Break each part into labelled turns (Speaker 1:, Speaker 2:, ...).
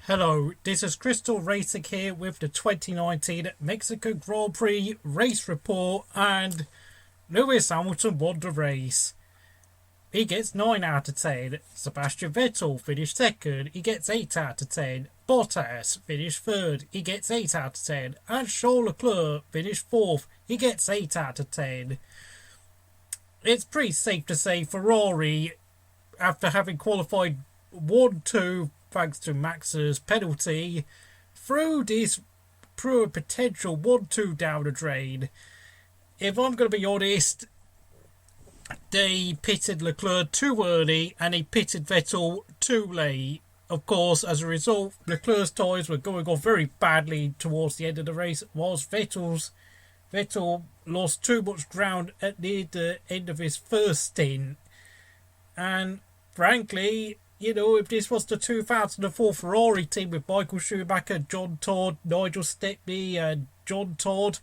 Speaker 1: Hello, this is Crystal Racing here with the 2019 Mexico Grand Prix race report, and Lewis Hamilton won the race. He gets 9 out of 10. Sebastian Vettel finished second. He gets 8 out of 10. Bottas finished third. He gets 8 out of 10. And Charles Leclerc finished fourth. He gets 8 out of 10. It's pretty safe to say Ferrari, after having qualified 1-2 thanks to Max's penalty, threw a potential 1-2 down the drain. If I'm going to be honest, they pitted Leclerc too early and they pitted Vettel too late. Of course, as a result, Leclerc's tyres were going off very badly towards the end of the race, whilst Vettel lost too much ground at near the end of his first stint. And frankly, if this was the 2004 Ferrari team with Michael Schumacher, John Todd, Nigel Stepney and John Todd,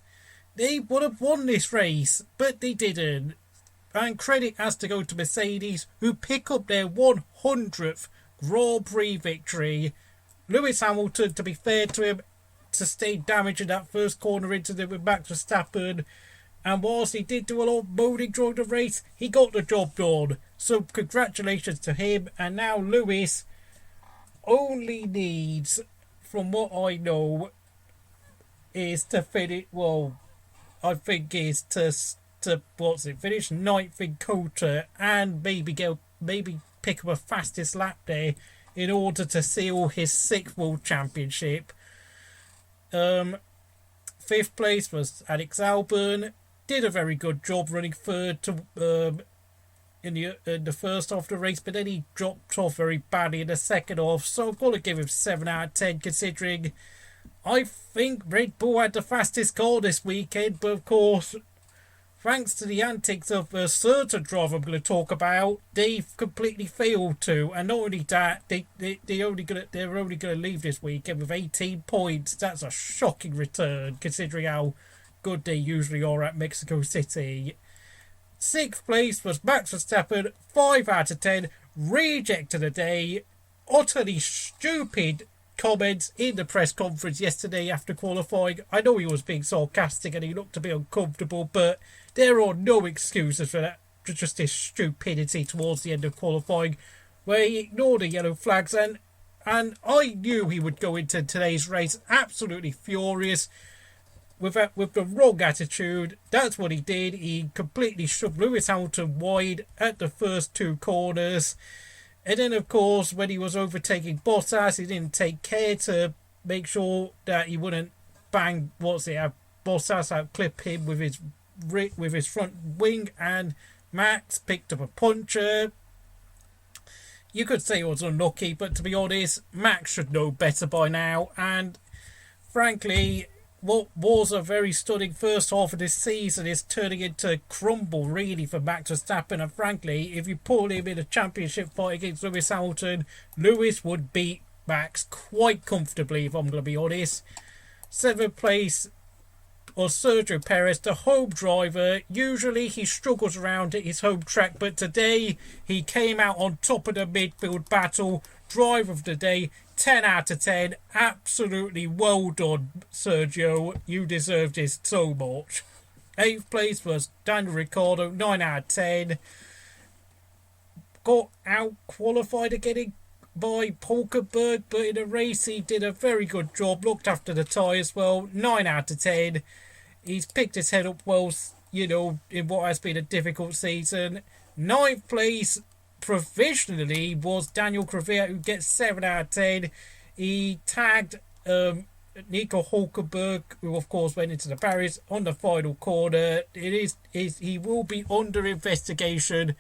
Speaker 1: they would have won this race, but they didn't. And credit has to go to Mercedes, who pick up their 100th Grand Prix victory. Lewis Hamilton, to be fair to him, sustained damage in that first corner incident with Max Verstappen, and whilst he did do a lot of moaning during the race, he got the job done. So congratulations to him. And now Lewis only needs, from what I know, is to finish. Well, I think is to finish ninth in Kota and maybe pick up a fastest lap there in order to seal his 6th World Championship. 5th place was Alex Albon. Did a very good job running third in the first half of the race, but then he dropped off very badly in the second half, so I've got to give him 7 out of 10, considering I think Red Bull had the fastest car this weekend, but of course, thanks to the antics of a certain driver I'm going to talk about, they've completely failed to, and not only that, they're only going to leave this weekend with 18 points. That's a shocking return, considering how good they usually are at Mexico City. 6th place was Max Verstappen, 5 out of 10, reject of the day. Utterly stupid comments in the press conference yesterday after qualifying. I know he was being sarcastic and he looked a bit uncomfortable, but there are no excuses for that. Just this stupidity towards the end of qualifying, where he ignored the yellow flags, and I knew he would go into today's race absolutely furious. With the wrong attitude. That's what he did. He completely shoved Lewis Hamilton wide at the first 2 corners. And then, of course, when he was overtaking Bottas, he didn't take care to make sure that he wouldn't bang, Bottas outclip him with his front wing, and Max picked up a puncher. You could say he was unlucky, but to be honest, Max should know better by now. And frankly, what was a very stunning first half of this season is turning into crumble, really, for Max Verstappen. And frankly, if you put him in a championship fight against Lewis Hamilton, Lewis would beat Max quite comfortably, if I'm going to be honest. 7th place was Sergio Perez, the home driver. Usually he struggles around at his home track, but today he came out on top of the midfield battle. Driver of the day, 10 out of 10. Absolutely well done, Sergio. You deserved this so much. 8th place was Daniel Ricciardo, 9 out of 10. Got out qualified again by Hulkenberg, but in the race he did a very good job. Looked after the tyres well, 9 out of 10. He's picked his head up well, in what has been a difficult season. 9th place, provisionally, was Daniel Kvyat, who gets 7 out of 10. He tagged Nico Hulkenberg, who of course went into the barriers on the final corner. He will be under investigation,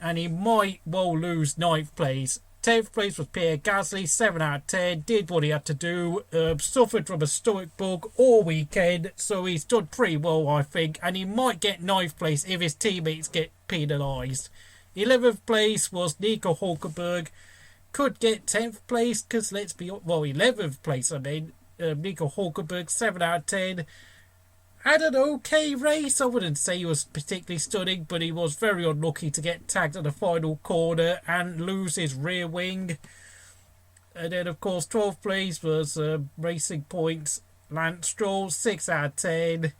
Speaker 1: and he might well lose 9th place. 10th place was Pierre Gasly, 7 out of 10. Did what he had to do. Suffered from a stomach bug all weekend, so he's done pretty well, I think. And he might get 9th place if his teammates get penalised. 11th place was Nico Hulkenberg. Could get 10th place, because 11th place, Nico Hulkenberg, 7 out of 10. Had an okay race. I wouldn't say he was particularly stunning, but he was very unlucky to get tagged at the final corner and lose his rear wing. And then, of course, 12th place was Racing Point's Lance Stroll, 6 out of 10.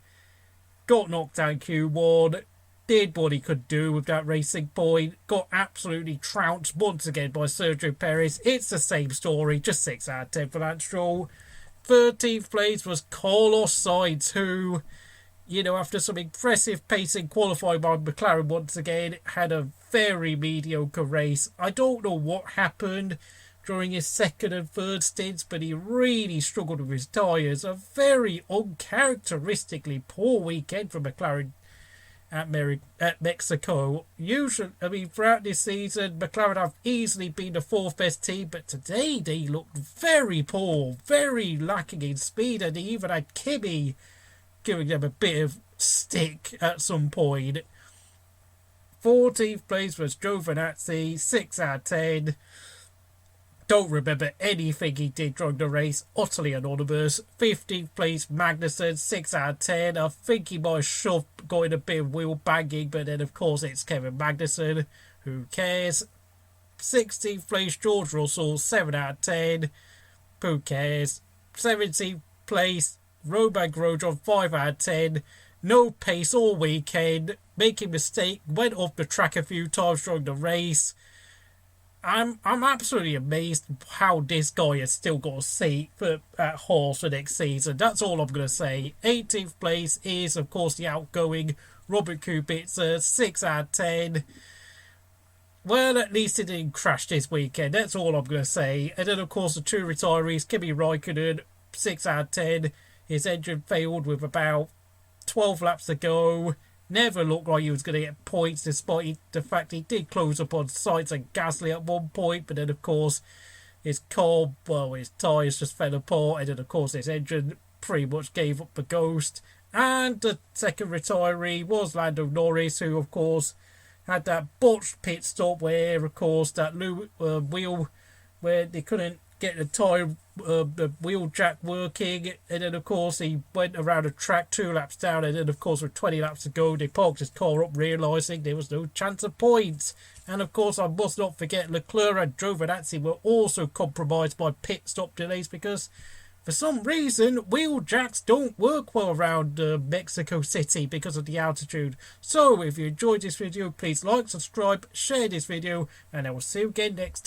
Speaker 1: Got knocked out Q1. Did what he could do with that Racing Point. Got absolutely trounced once again by Sergio Perez. It's the same story, just 6 out of 10 for Lance Stroll. 13th place was Carlos Sainz, who, you know, after some impressive pacing qualifying by McLaren once again, had a very mediocre race. I don't know what happened during his second and third stints, but he really struggled with his tyres. A very uncharacteristically poor weekend for McLaren at Mexico. Usually, I mean, throughout this season, McLaren have easily been the fourth best team, but today they looked very poor, very lacking in speed, and they even had Kimi giving them a bit of stick at some point. 14th place was Giovinazzi, 6 out of 10. Don't remember anything he did during the race. Utterly anonymous. 15th place, Magnussen, 6 out of 10. I think he might have got in a bit of wheel banging, but then, of course, it's Kevin Magnussen. Who cares? 16th place, George Russell, 7 out of 10. Who cares? 17th place, Romain Grosjean, 5 out of 10. No pace all weekend. Making mistake. Went off the track a few times during the race. I'm absolutely amazed how this guy has still got a seat at Haas for next season. That's all I'm going to say. 18th place is, of course, the outgoing Robert Kubica, 6 out of 10. Well, at least it didn't crash this weekend. That's all I'm going to say. And then, of course, the two retirees, Kimi Raikkonen, 6 out of 10. His engine failed with about 12 laps to go. Never looked like he was going to get points, despite the fact he did close up on Sainz and Gasly at one point. But then, of course, his car, well, his tyres just fell apart. And then, of course, his engine pretty much gave up the ghost. And the second retiree was Lando Norris, who, of course, had that botched pit stop where, of course, that wheel where they couldn't get the tyre, the wheel jack working, and then, of course, he went around the track 2 laps down, and then, of course, with 20 laps to go, they parked his car up, realising there was no chance of points. And, of course, I must not forget Leclerc and Giovinazzi were also compromised by pit stop delays because, for some reason, wheel jacks don't work well around Mexico City because of the altitude. So, if you enjoyed this video, please like, subscribe, share this video, and I will see you again next time.